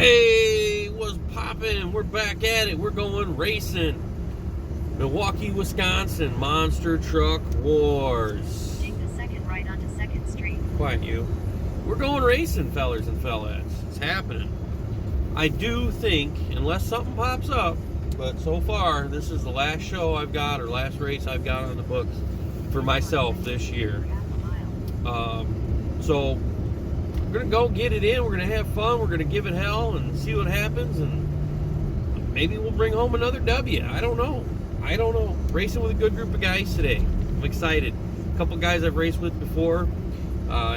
Hey, what's poppin'? We're back at it. We're going racing. Milwaukee, Wisconsin, Monster Truck Wars. Take the second right onto 2nd Street. Quiet you. We're going racing, fellers and fellas. It's happening. I do think, unless something pops up, but so far, this is the last show I've got, or last race I've got on the books for myself this year. So we're going to go get it in. We're going to have fun. We're going to give it hell and see what happens. And maybe we'll bring home another W. I don't know. Racing with a good group of guys today. I'm excited. A couple guys I've raced with before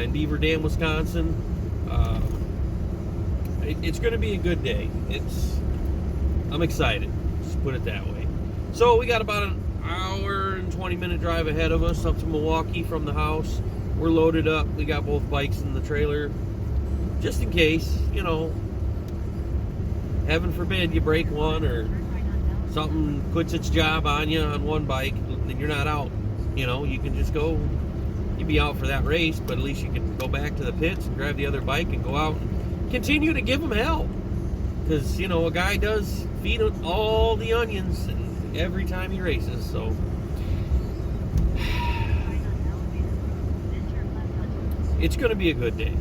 in Beaver Dam, Wisconsin. It's going to be a good day. I'm excited. Let's put it that way. So we got about an hour and 20-minute drive ahead of us up to Milwaukee from the house. We're loaded up. We got both bikes in the trailer, just in case, heaven forbid you break one or something quits its job on you on one bike, then you're not out. You can just go, you'd be out for that race, but at least you can go back to the pits and grab the other bike and go out and continue to give them hell. Because, a guy does feed all the onions every time he races, so. It's going to be a good day.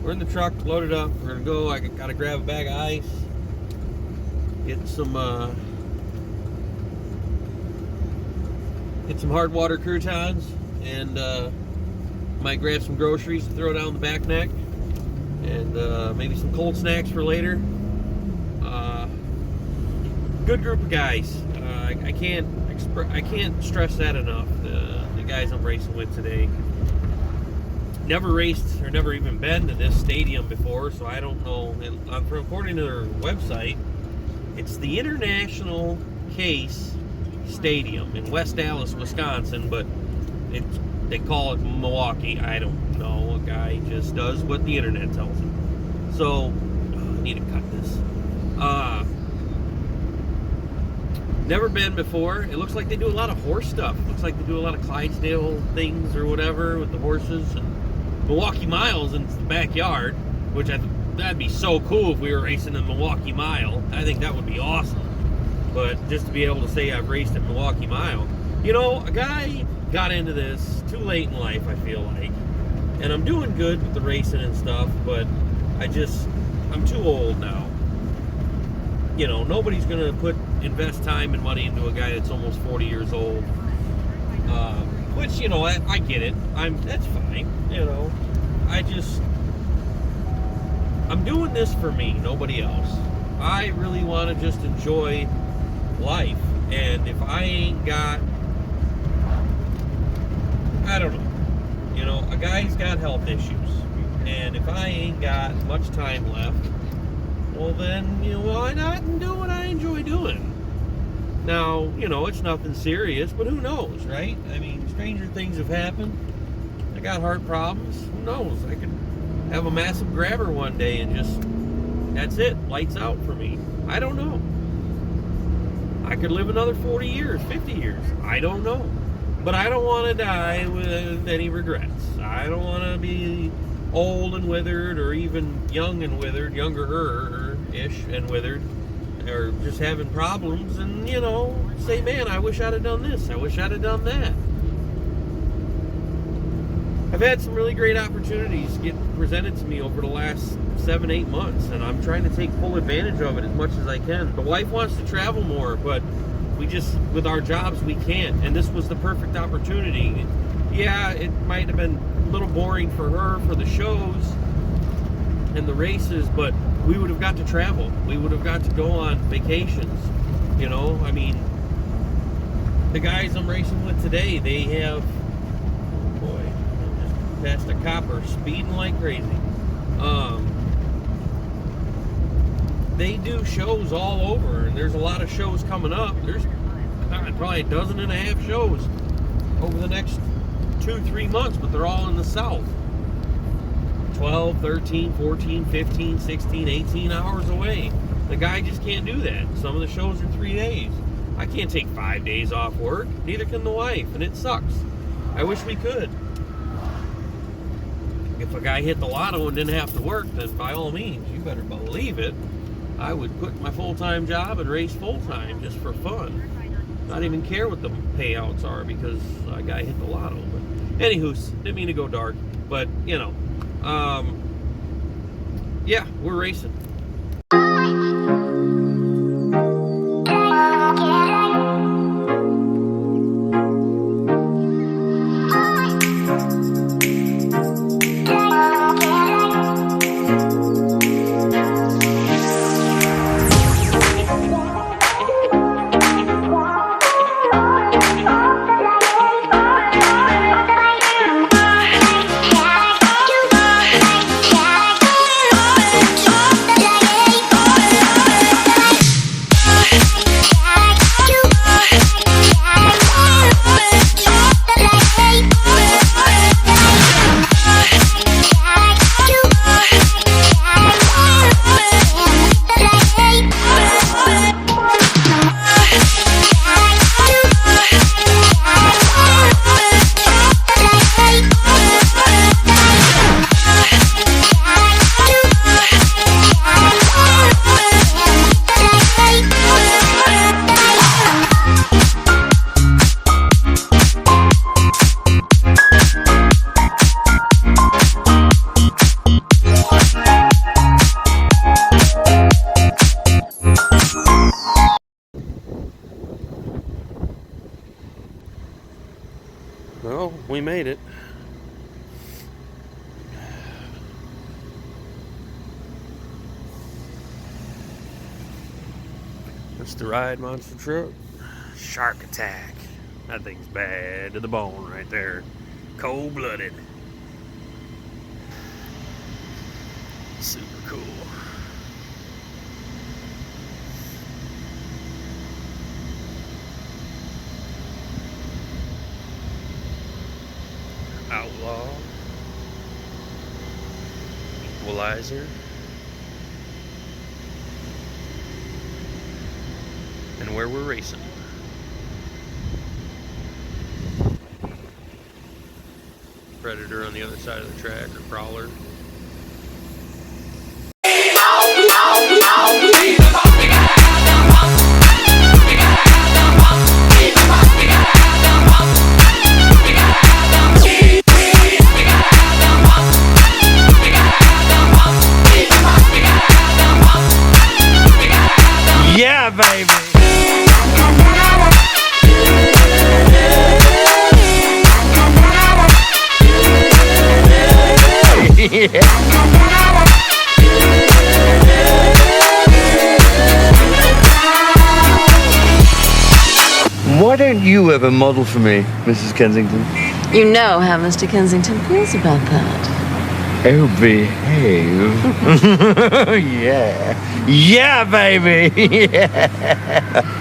We're in the truck, loaded up. We're going to go. I got to grab a bag of ice. Get some hard water croutons. And might grab some groceries to throw down the back neck. And maybe some cold snacks for later. Good group of guys. I can't stress that enough. The guys I'm racing with today. Never raced or never even been to this stadium before, so I don't know. According to their website, it's the International Case Stadium in West Dallas, Wisconsin, but they call it Milwaukee. I don't know. A guy just does what the internet tells him. So, I need to cut this. Never been before. It looks like they do a lot of horse stuff. Looks like they do a lot of Clydesdale things or whatever with the horses and Milwaukee Miles in the backyard, which that'd be so cool if we were racing in Milwaukee Mile. I think that would be awesome. But just to be able to say I've raced at Milwaukee Mile. A guy got into this too late in life, I feel like. And I'm doing good with the racing and stuff, but I'm too old now. Nobody's going to invest time and money into a guy that's almost 40 years old. Which, I get it. That's fine. I'm doing this for me, nobody else. I really want to just enjoy life. And if I ain't got, I don't know. A guy's got health issues. And if I ain't got much time left, well then, why not do what I enjoy doing? Now, it's nothing serious, but who knows, right? I mean, stranger things have happened. I got heart problems. Who knows? I could have a massive grabber one day and that's it. Lights out for me. I don't know. I could live another 40 years, 50 years. I don't know. But I don't want to die with any regrets. I don't want to be old and withered or even young and withered, younger-ish and withered, or just having problems and, say, man, I wish I'd have done this. I wish I'd have done that. I've had some really great opportunities get presented to me over the last 7-8 months, and I'm trying to take full advantage of it as much as I can. The wife wants to travel more, but with our jobs, we can't. And this was the perfect opportunity. Yeah, it might have been a little boring for her for the shows and the races, but we would have got to travel. We would have got to go on vacations. I mean, the guys I'm racing with today, they have, just passed a copper speeding like crazy. They do shows all over, and there's a lot of shows coming up. There's probably a dozen and a half shows over the next 2-3 months, but they're all in the south. 12, 13, 14, 15, 16, 18 hours away. The guy just can't do that. Some of the shows are 3 days. I can't take 5 days off work. Neither can the wife, and it sucks. I wish we could. if a guy hit the lotto and didn't have to work, then by all means, you better believe it, I would quit my full-time job and race full-time just for fun. Not even care what the payouts are because a guy hit the lotto. But anywho, didn't mean to go dark, but you know, yeah, we're racing. Well, we made it. That's the ride monster truck. Shark attack. That thing's bad to the bone right there. Cold-blooded. Super cool. Outlaw, Equalizer, and where we're racing. Predator on the other side of the track, or Crawler. Yeah, baby. Why don't you ever model for me, Mrs. Kensington? You know how Mr. Kensington feels about that. Oh, behave. Yeah. Yeah, baby. Yeah.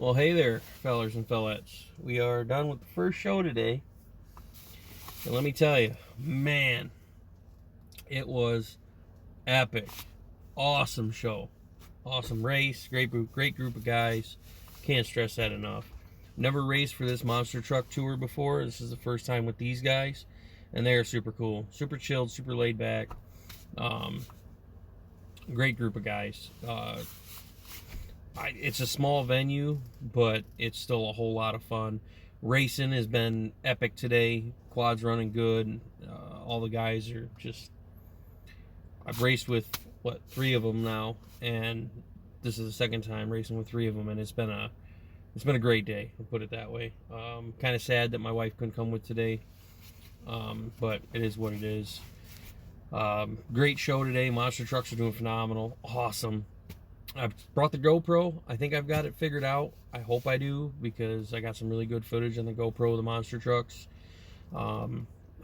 Well, hey there, fellers and fellettes. We are done with the first show today. And let me tell you, man, it was epic. Awesome show. Awesome race. Great group of guys. Can't stress that enough. Never raced for this monster truck tour before. This is the first time with these guys. And they are super cool. Super chilled, super laid back. Great group of guys. It's a small venue, but it's still a whole lot of fun. Racing has been epic today. Quad's running good. All the guys are just... I've raced with, 3 of them now, and this is the second time racing with 3 of them, and it's been a great day, I'll put it that way. Kind of sad that my wife couldn't come with today, but it is what it is. Great show today. Monster trucks are doing phenomenal. Awesome. I brought the GoPro. I think I've got it figured out. I hope I do, because I got some really good footage on the GoPro of the monster trucks. I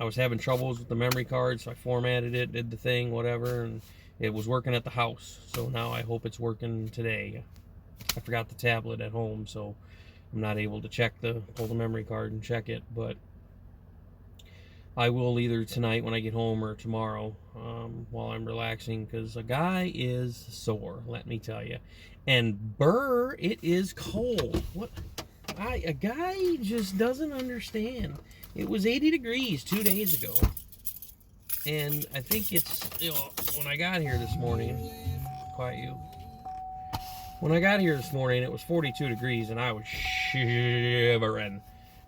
was having troubles with the memory card, so I formatted it, did the thing, whatever, and it was working at the house. So now I hope it's working today. I forgot the tablet at home, so I'm not able to pull the memory card and check it, but I will either tonight when I get home or tomorrow while I'm relaxing, because a guy is sore, let me tell you. And brr, it is cold. A guy just doesn't understand. It was 80 degrees 2 days ago. And I think it's, when I got here this morning, quiet you. When I got here this morning, it was 42 degrees and I was shivering.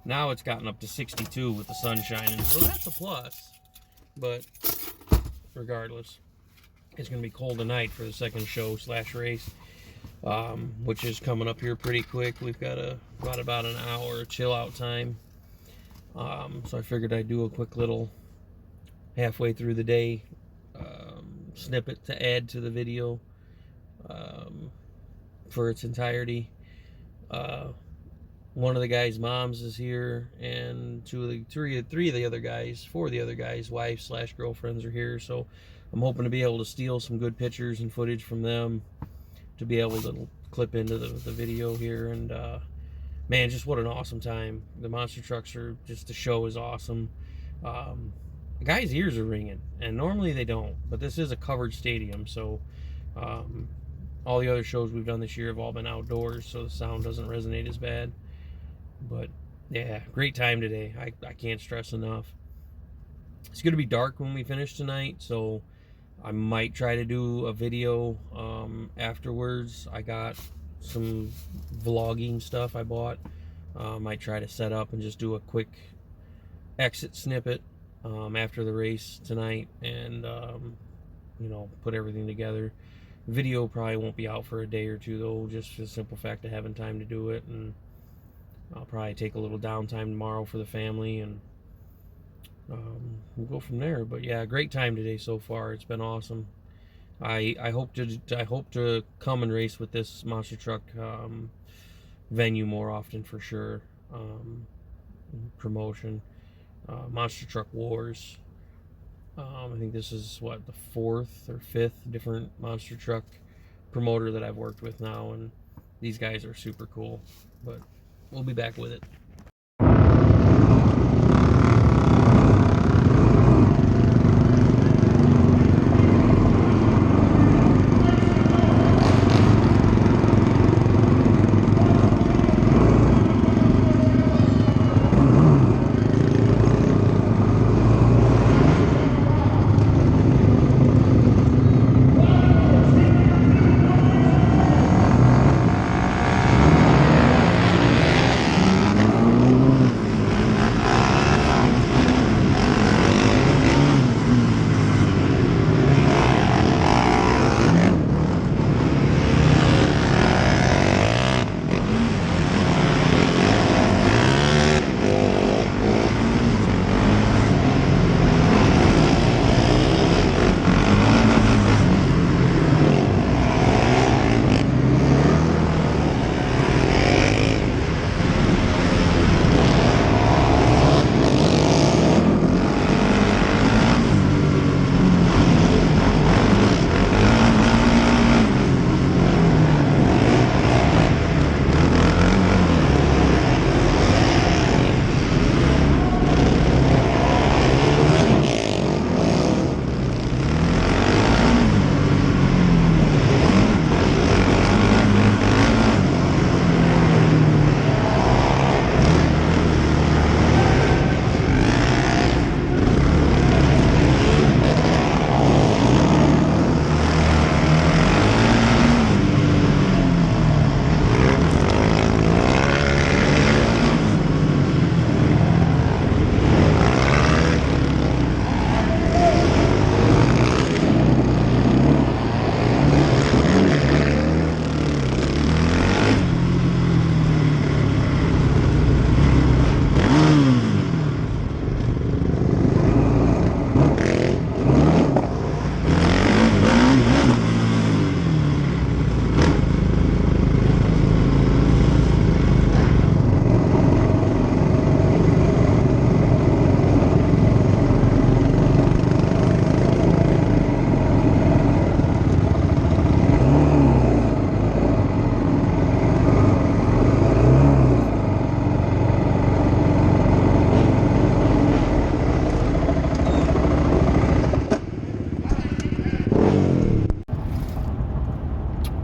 Now it's gotten up to 62 with the sun shining, so that's a plus. But regardless, it's going to be cold tonight for the second show / race, which is coming up here pretty quick. We've got about an hour chill out time. So I figured I'd do a quick little halfway through the day snippet to add to the video for its entirety. One of the guys' moms is here, and 4 of the other guys' wives / girlfriends are here. So I'm hoping to be able to steal some good pictures and footage from them to be able to clip into the video here. And man, just what an awesome time. The monster trucks are just, the show is awesome. The guys' ears are ringing, and normally they don't, but this is a covered stadium, so all the other shows we've done this year have all been outdoors, so the sound doesn't resonate as bad. But yeah, great time today. I can't stress enough. It's going to be dark when we finish tonight, so I might try to do a video afterwards. I got some vlogging stuff I bought. Might try to set up and just do a quick exit snippet after the race tonight, and put everything together. Video probably won't be out for a day or two though, just for the simple fact of having time to do it, and I'll probably take a little downtime tomorrow for the family, and we'll go from there. But yeah, great time today so far. It's been awesome. I hope to come and race with this monster truck venue more often for sure. Promotion, Monster Truck Wars. I think this is the 4th or 5th different monster truck promoter that I've worked with now, and these guys are super cool. But we'll be back with it.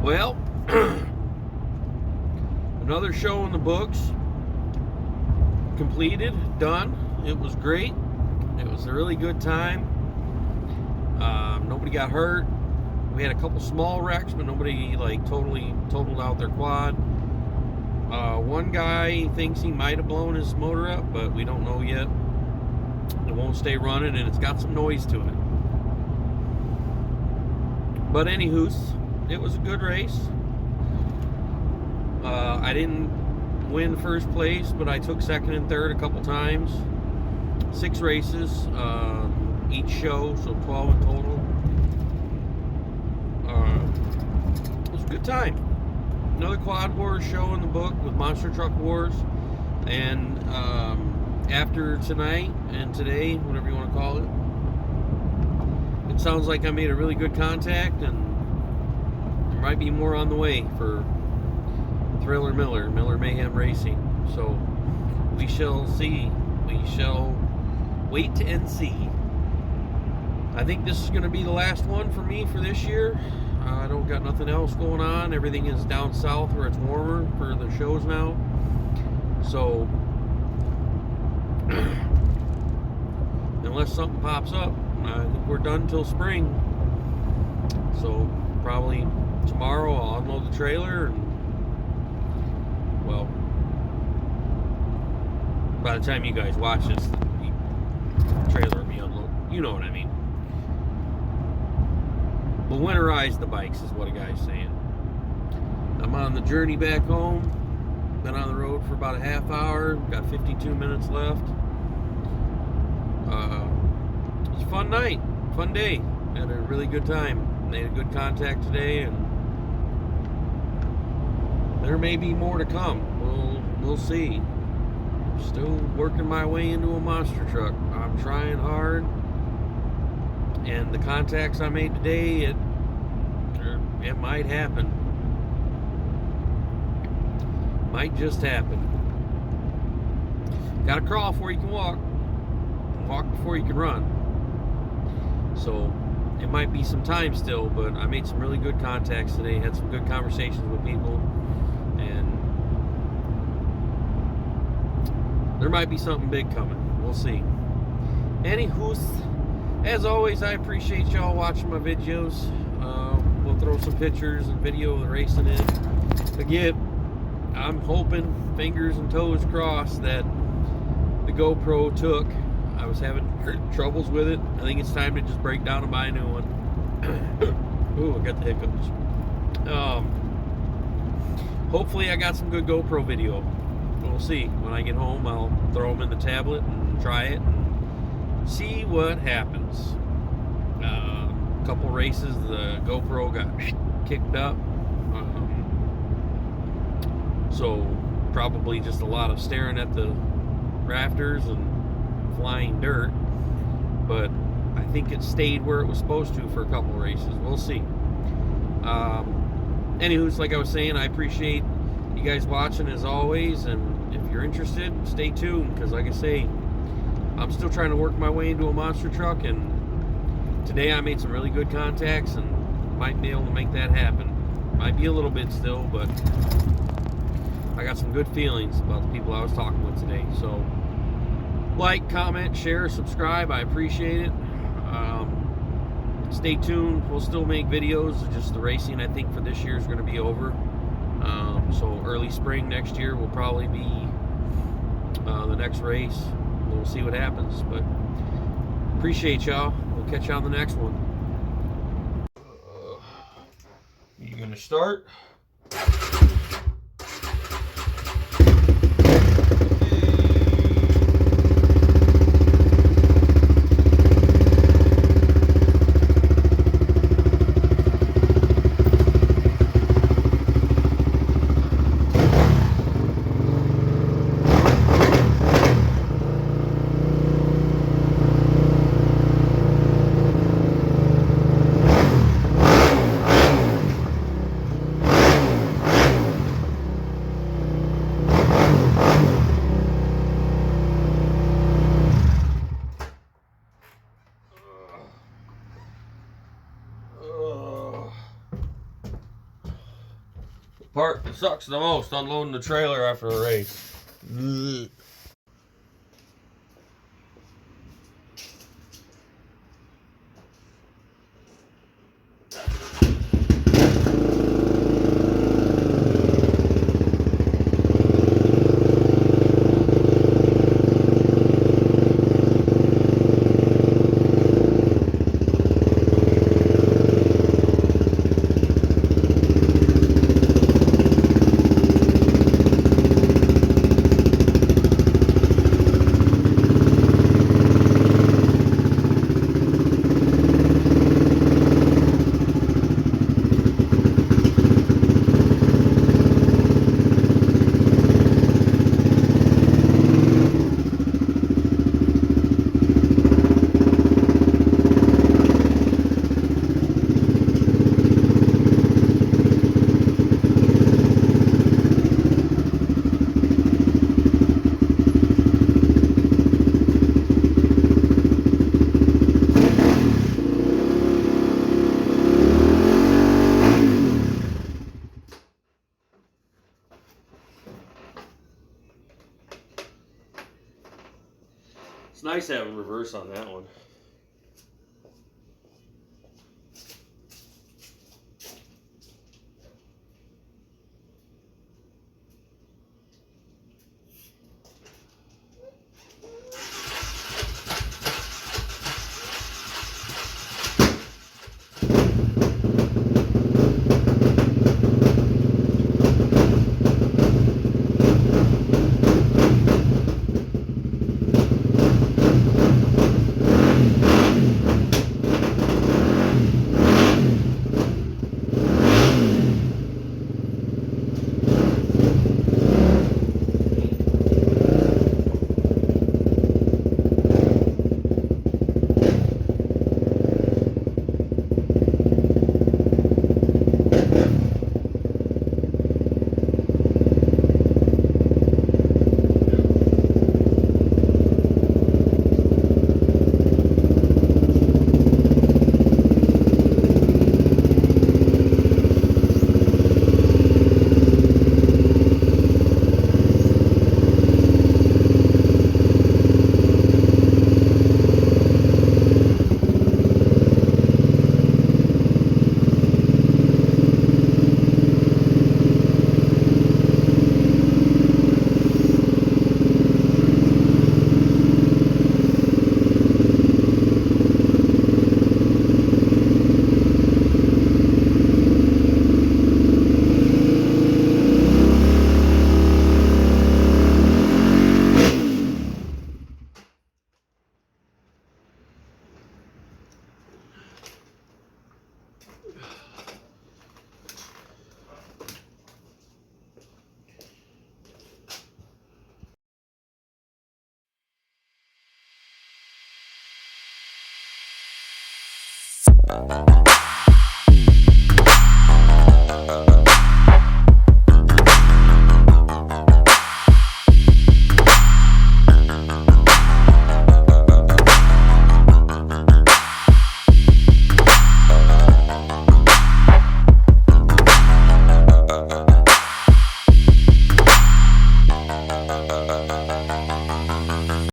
Well, another show in the books, completed, done. It was great. It was a really good time. Nobody got hurt. We had a couple small wrecks, but nobody like totally totaled out their quad. One guy thinks he might have blown his motor up, but we don't know yet. It won't stay running, and it's got some noise to it. But anywho, it was a good race. I didn't win first place, but I took second and third a couple times. 6 races each show, so 12 in total. It was a good time. Another Quad Wars show in the book with Monster Truck Wars. And after tonight and today, whatever you want to call it, it sounds like I made a really good contact, and there might be more on the way for Thriller Miller Mayhem Racing. So we shall see. We shall wait and see. I think this is going to be the last one for me for this year. I don't got nothing else going on. Everything is down south where it's warmer for the shows now. So unless something pops up, I think we're done till spring. So probably tomorrow I'll unload the trailer, and well, by the time you guys watch this, the trailer will be unloaded. You know what I mean. But winterize the bikes is what a guy's saying. I'm on the journey back home. Been on the road for about a half hour. Got 52 minutes left. It's a fun night, fun day. Had a really good time. Made a good contact today, and there may be more to come. We'll see. Still working my way into a monster truck. I'm trying hard, and the contacts I made today, it might happen. Might just happen. Gotta crawl before you can walk. Walk before you can run. So it might be some time still, but I made some really good contacts today. Had some good conversations with people, and there might be something big coming. We'll see. Anywho, as always, I appreciate y'all watching my videos. We'll throw some pictures and video of the racing in. Again, I'm hoping, fingers and toes crossed, that the GoPro took. I was having troubles with it. I think it's time to just break down and buy a new one. Ooh, I got the hiccups. Hopefully I got some good GoPro video. We'll see. When I get home, I'll throw them in the tablet and try it and see what happens. A couple races, the GoPro got kicked up. So probably just a lot of staring at the rafters and flying dirt, but I think it stayed where it was supposed to for a couple of races. We'll see. Anywho, like I was saying, I appreciate you guys watching as always, and if you're interested, stay tuned, because like I say, I'm still trying to work my way into a monster truck, and today I made some really good contacts and might be able to make that happen. Might be a little bit still, but I got some good feelings about the people I was talking with today. So like, comment, share, subscribe. I appreciate it. Stay tuned. We'll still make videos. Just the racing, I think, for this year is going to be over. So early spring next year will probably be the next race. We'll see what happens. But appreciate y'all. We'll catch you on the next one. You going to start? Part that sucks the most, unloading the trailer after a race. It's nice having reverse on that one.